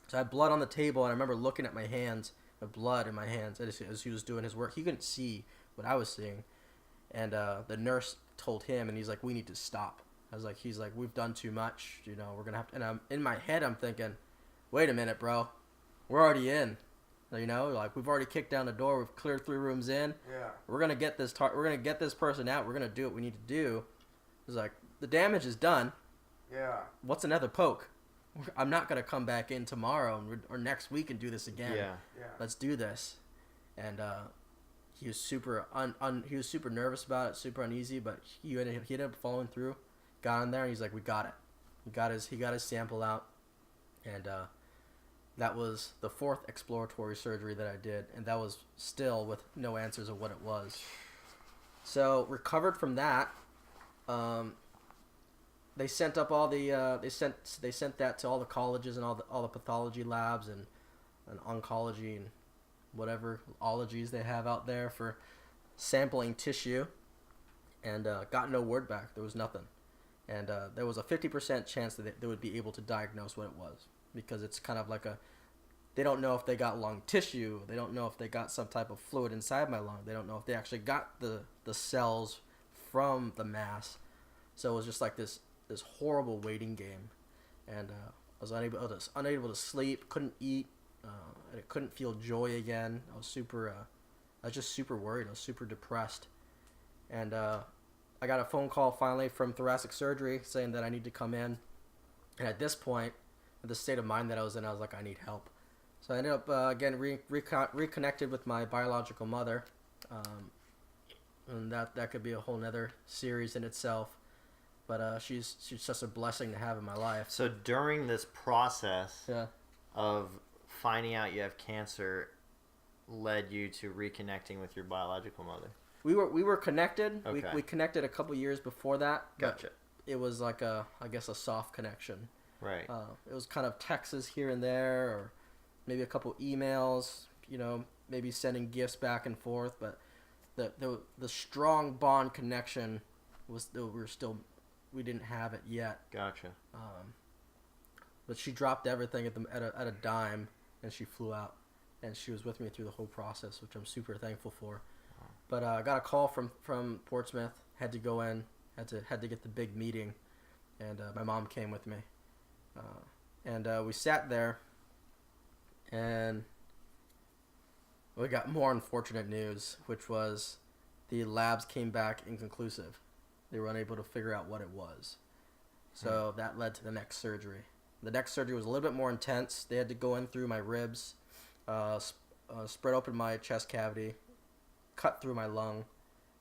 So I had blood on the table, and I remember looking at my hands, the blood in my hands, as he was doing his work. He couldn't see what I was seeing, and the nurse told him, and he's like, "We need to stop." He's like, "We've done too much. You know, we're gonna have to." And I'm in my head, I'm thinking, "Wait a minute, bro, we're already in. You know, like we've already kicked down the door. We've cleared 3 rooms in. Yeah. We're gonna get this. We're gonna get this person out. We're gonna do what we need to do." He's like, "The damage is done. Yeah. What's another poke? I'm not gonna come back in tomorrow or next week and do this again. Yeah. Yeah. Let's do this." And he was super he was super nervous about it, super uneasy, but he ended up following through. Got in there, and he's like, "We got it." He got his sample out, and that was the 4th exploratory surgery that I did, and that was still with no answers of what it was. So recovered from that. They sent up all the they sent that to all the colleges and all the pathology labs and oncology and whatever ologies they have out there for sampling tissue, and got no word back. There was nothing, and there was a 50% chance that they would be able to diagnose what it was, because it's kind of like they don't know if they got lung tissue, they don't know if they got some type of fluid inside my lung, they don't know if they actually got the cells from the mass. So it was just like this horrible waiting game, and I was unable to sleep, couldn't eat, I couldn't feel joy again. I was just super worried. I was super depressed, and I got a phone call finally from thoracic surgery saying that I need to come in. And at this point, the state of mind that I was in, I was like, I need help. So I ended up again reconnected with my biological mother, and that could be a whole nother series in itself. But she's just a blessing to have in my life. So during this process Yeah. of finding out you have cancer, led you to reconnecting with your biological mother. We were connected. Okay. We connected a couple years before that. Gotcha. It was like a soft connection. Right. It was kind of texts here and there, or maybe a couple emails. You know, maybe sending gifts back and forth. But the strong bond connection we didn't have it yet. Gotcha. But she dropped everything at a dime, and she flew out, and she was with me through the whole process, which I'm super thankful for. But I got a call from Portsmouth. Had to go in. Had to get the big meeting, and my mom came with me, and we sat there, and we got more unfortunate news, which was the labs came back inconclusive. They were unable to figure out what it was, so that led to the next surgery. The next surgery was a little bit more intense. They had to go in through my ribs, spread open my chest cavity, cut through my lung,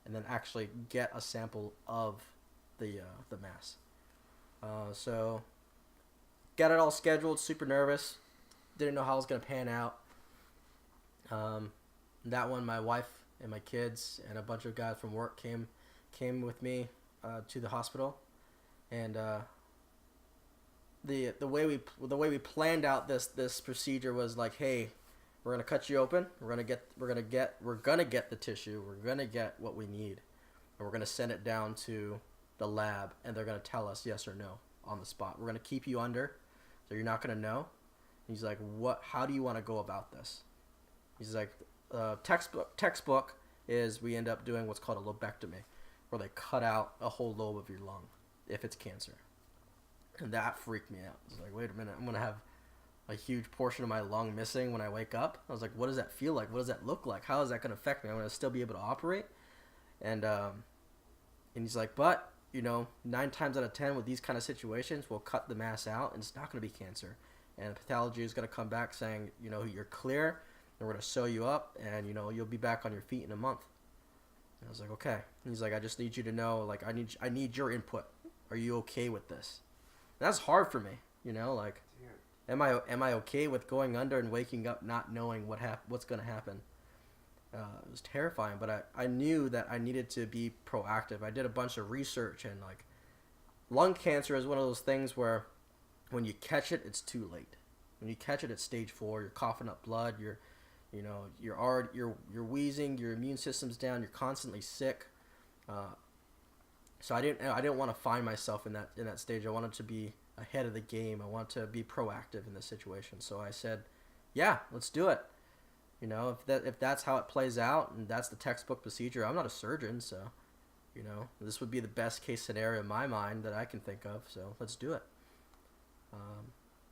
and then actually get a sample of the mass. So got it all scheduled, super nervous, didn't know how it was going to pan out. That one, my wife and my kids and a bunch of guys from work came with me to the hospital, and the way we planned out this procedure was like, hey, we're gonna cut you open. We're gonna get the tissue. We're gonna get what we need, and we're gonna send it down to the lab, and they're gonna tell us yes or no on the spot. We're gonna keep you under, so you're not gonna know. He's like, what? How do you want to go about this? He's like, textbook is we end up doing what's called a lobectomy, where they cut out a whole lobe of your lung if it's cancer. And that freaked me out. I was like, wait a minute, I'm gonna have a huge portion of my lung missing when I wake up. I was like, what does that feel like? What does that look like? How is that gonna affect me? I'm gonna still be able to operate? And he's like, but 9 times out of 10 with these kind of situations, we'll cut the mass out, and it's not gonna be cancer. And pathology is gonna come back saying, you're clear, and we're gonna sew you up, and you'll be back on your feet in a month. And I was like, okay. And he's like, I just need you to know, like, I need your input. Are you okay with this? And that's hard for me, like, am I okay with going under and waking up not knowing what's gonna happen? It was terrifying, but I knew that I needed to be proactive. I did a bunch of research, and like, lung cancer is one of those things where when you catch it, it's too late. When you catch it at stage 4, you're coughing up blood, you're wheezing, your immune system's down, you're constantly sick. So I didn't want to find myself in that stage. I wanted to be ahead of the game. I want to be proactive in this situation. So I said, yeah, let's do it. You know, if that's how it plays out and that's the textbook procedure, I'm not a surgeon, so, you know, this would be the best case scenario in my mind that I can think of. So let's do it.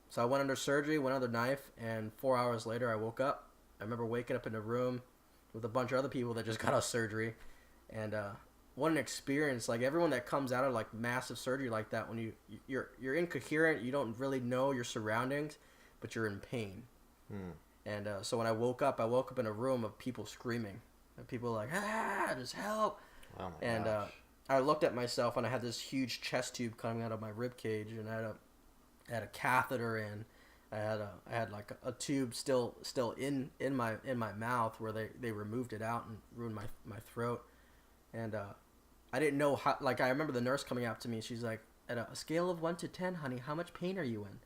So I went under surgery, went under knife, and 4 hours later I woke up. I remember waking up in a room with a bunch of other people that just got out of surgery, and what an experience! Like everyone that comes out of like massive surgery like that, when you're incoherent, you don't really know your surroundings, but you're in pain. And so when I woke up in a room of people screaming, and people like, ah, just help. Oh my and gosh. I looked at myself and I had this huge chest tube coming out of my rib cage, and I had a catheter in. I had like a tube still in my mouth where they removed it out and ruined my throat. And I didn't know how. Like I remember the nurse coming up to me. She's like, at a scale of 1 to 10, honey, how much pain are you in?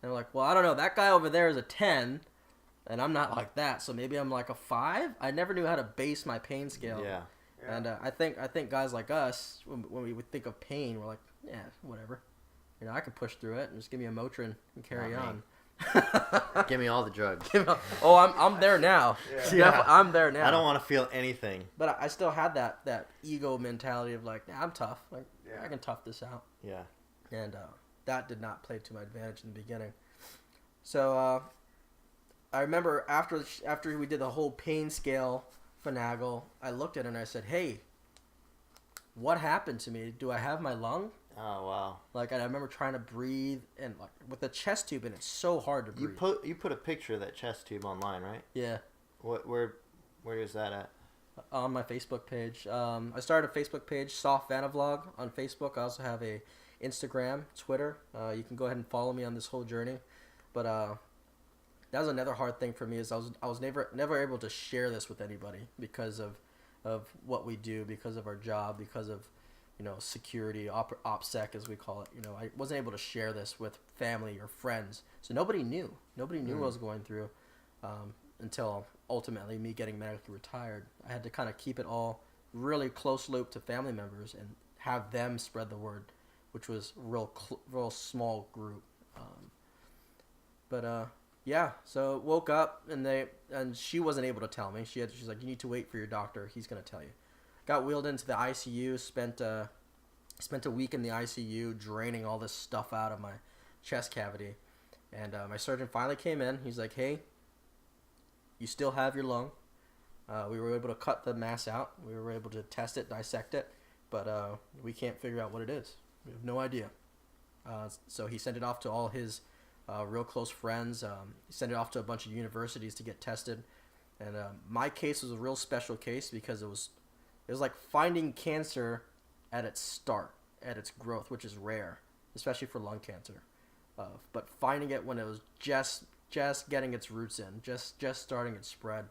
And I'm like, well, I don't know. That guy over there is a 10, and I'm not like that. So maybe I'm like a 5. I never knew how to base my pain scale. Yeah. And I think guys like us, when we would think of pain, we're like, yeah, whatever. You know, I can push through it and just give me a Motrin and carry Not on. Give me all the drugs. Oh, I'm there now. Yeah. I'm there now. I don't want to feel anything. But I still had that ego mentality of like, nah, I'm tough. Like I can tough this out. Yeah. And that did not play to my advantage in the beginning. So I remember after we did the whole pain scale finagle, I looked at it and I said, hey, what happened to me? Do I have my lung? Oh wow. Like I remember trying to breathe and like with the chest tube, and it's so hard to breathe. You put a picture of that chest tube online, right? Yeah. Where is that at? On my Facebook page. I started a Facebook page, Soft Vanavlog on Facebook. I also have a Instagram, Twitter. You can go ahead and follow me on this whole journey. But that was another hard thing for me, is I was never able to share this with anybody because of what we do, because of our job, because of, you know, security, OPSEC as we call it. You know, I wasn't able to share this with family or friends, so nobody knew what I was going through until ultimately me getting medically retired. I had to kind of keep it all really close loop to family members and have them spread the word, which was real small group. Yeah, so woke up and she wasn't able to tell me. She's like, you need to wait for your doctor. He's gonna tell you. Got wheeled into the ICU. Spent a week in the ICU, draining all this stuff out of my chest cavity. And my surgeon finally came in. He's like, hey, you still have your lung. We were able to cut the mass out. We were able to test it, dissect it, but we can't figure out what it is. We have no idea. So he sent it off to all his real close friends. He sent it off to a bunch of universities to get tested. And my case was a real special case because it was like finding cancer at its start, at its growth, which is rare, especially for lung cancer. But finding it when it was just getting its roots in, just starting its spread.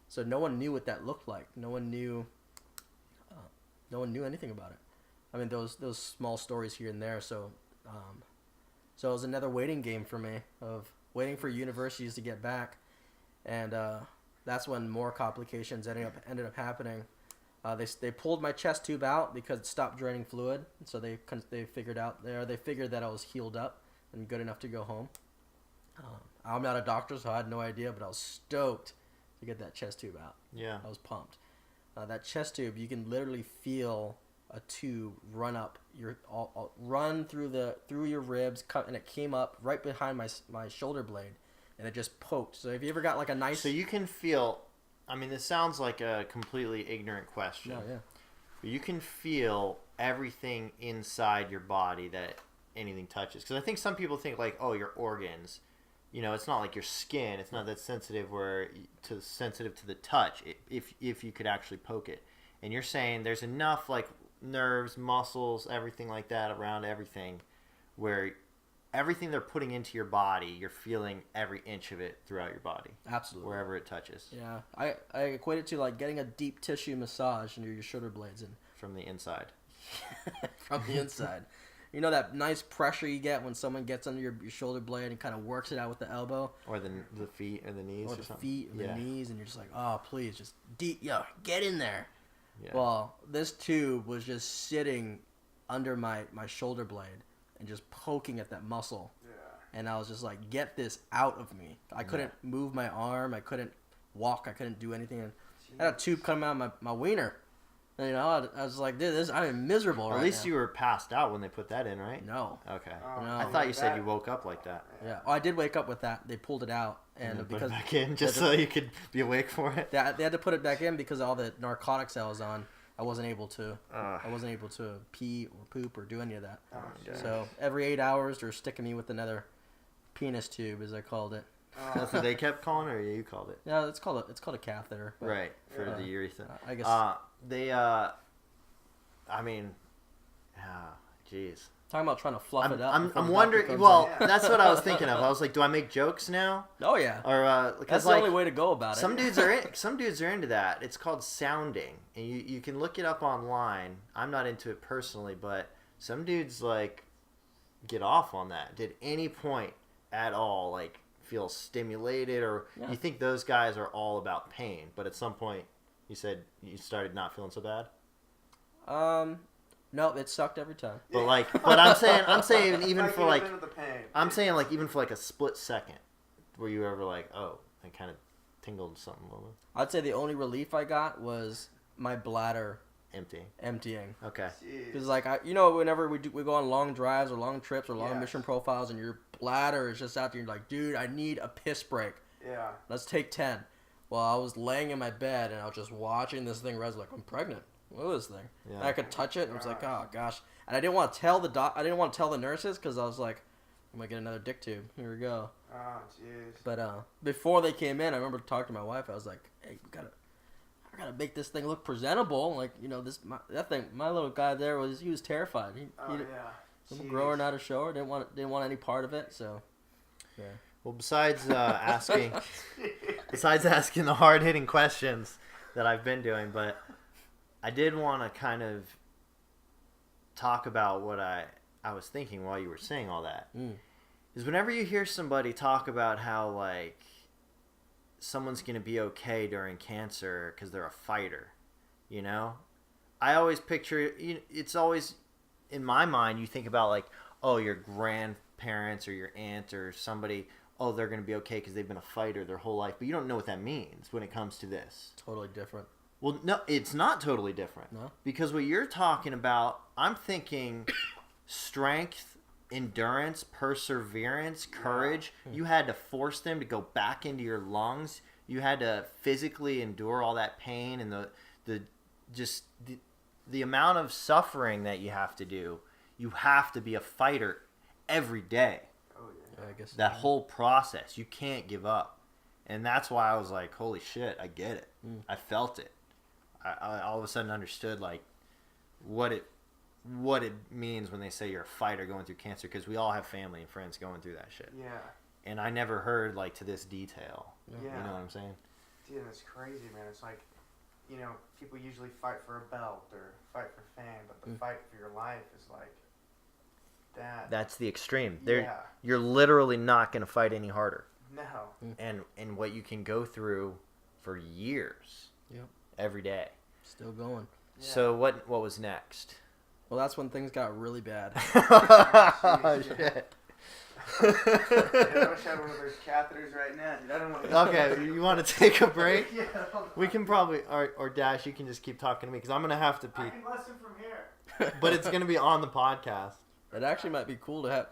So no one knew what that looked like. No one knew anything about it. I mean, those small stories here and there. So it was another waiting game for me, of waiting for universities to get back, and that's when more complications ended up happening. They pulled my chest tube out because it stopped draining fluid, so they figured that I was healed up and good enough to go home. I'm not a doctor, so I had no idea, but I was stoked to get that chest tube out. Yeah. I was pumped. That chest tube, you can literally feel a tube run up run through your ribs, and it came up right behind my shoulder blade, and it just poked. So if you ever got like a nice, So you can feel. I mean, this sounds like a completely ignorant question. no, yeah, But you can feel everything inside your body that anything touches. Because I think some people think like, oh, your organs. You know, it's not like your skin. It's not that sensitive sensitive to the touch. If you could actually poke it, and you're saying there's enough like nerves, muscles, everything like that around everything, where everything they're putting into your body, you're feeling every inch of it throughout your body, absolutely, wherever it touches, yeah. I equate it to like getting a deep tissue massage into your shoulder blades and from the inside. from the inside. You know that nice pressure you get when someone gets under your shoulder blade and kind of works it out with the elbow, Or the feet or the knees or or the something. feet and Yeah. the knees, and you're just like, oh, please, just get in there. Yeah. Well, this tube was just sitting under my shoulder blade, and just poking at that muscle. Yeah. And I was just like, get this out of me. I couldn't move my arm. I couldn't walk. I couldn't do anything. And I had a tube coming out of my wiener. And, I was like, dude, I'm miserable right At least now. you were passed out when they put that in, right? No. Okay. Oh, No. I thought you said you woke up like that. Yeah. Oh, I did wake up with that. They pulled it out. And put because it back in just so you could be awake for it. they had to put it back in because all the narcotics I was on, I wasn't able to. Ugh. I wasn't able to pee or poop or do any of that. Oh, shit. So every 8 hours, they're sticking me with another penis tube, as I called it. That's what they kept calling it, or you called it? Yeah, it's called a catheter. But, Right, for Yeah. the urethra. I guess. I mean, jeez. Talking about trying to fluff it up. I'm before the wondering. doctor comes Well, in. that's what I was thinking of. I was like, do I make jokes now, in. Oh yeah. or That's because the like only way to go about it. some dudes are into that. It's called sounding, and you can look it up online. I'm not into it personally, but some dudes like get off on that. Did any point at all like feel stimulated, or Yeah. you think those guys are all about pain? But at some point, you said you started not feeling so bad. No, it sucked every time. But like, but I'm saying even Like, for you like, know, the pain. I'm saying like even for like a split second, were you ever like, oh, I kind of tingled something a little I'd say the only relief I got was my bladder empty? emptying. Okay. Jeez. Because whenever we go on long drives or long trips or long Yes. mission profiles, and your bladder is just out there, you're like, dude, I need a piss break. Yeah. Let's take 10. Well, I was laying in my bed and I was just watching this thing. I was like, I'm pregnant. Look at this thing. Yeah. And I could touch it, and I was like, oh gosh. And I didn't want to tell I didn't want to tell the nurses because I was like, I'm gonna get another dick tube. Here we go. Oh, jeez. But before they came in, I remember talking to my wife. I was like, hey, I gotta make this thing look presentable. Like, my little guy there he was terrified. He Oh, little yeah. grower, not a shower. Didn't want any part of it. So, yeah. Well, besides asking the hard hitting questions that I've been doing, but I did want to kind of talk about what I was thinking while you were saying all that. Is whenever you hear somebody talk about how like someone's going to be okay during cancer because they're a fighter, I always picture it's always in my mind. You think about like, oh, your grandparents or your aunt or somebody. Oh, they're going to be okay because they've been a fighter their whole life, but you don't know what that means when it comes to this. Totally different. Well, no, it's not totally different. No? Because what you're talking about, I'm thinking strength, endurance, perseverance, courage. You had to force them to go back into your lungs. You had to physically endure all that pain and the amount of suffering that you have to do. You have to be a fighter every day. Oh, yeah. I guess That whole process, you can't give up. And that's why I was like, holy shit, I get it. I felt it. I all of a sudden understood like what it means when they say you're a fighter going through cancer, because we all have family and friends going through that shit. Yeah. And I never heard like to this detail. Yeah. You know what I'm saying? Dude, it's crazy, man. It's like, people usually fight for a belt or fight for fame, but the fight for your life is like that. That's the extreme. Yeah. You're literally not going to fight any harder. No. And what you can go through for years. Yep. Every day. still going. Yeah. So what was next? Well, that's when things got really bad. Oh, shit. Dude, I wish I had one of those catheters right now, dude. I don't want to. Okay, you want to take a break? Yeah. hold on. We can probably, or Dash, you can just keep talking to me because I'm gonna have to I pee. can listen from here. But it's gonna be on the podcast. It actually might be cool to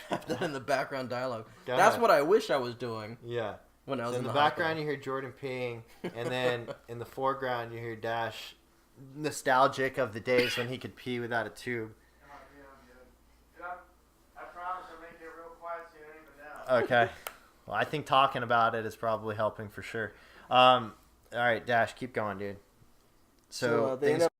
have that in the background dialogue. Go That's ahead. what I wish I was doing Yeah. when I was So in the hot tub. background, you hear Jordan peeing, and then in the foreground, you hear Dash, nostalgic of the days when he could pee without a tube. I promise I'll make it real quiet so you don't even know. Okay. Well, I think talking about it is probably helping for sure. All right, Dash, keep going, dude. So, they things end up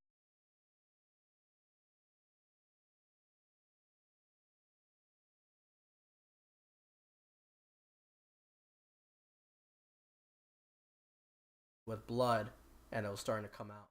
with blood, and it was starting to come out.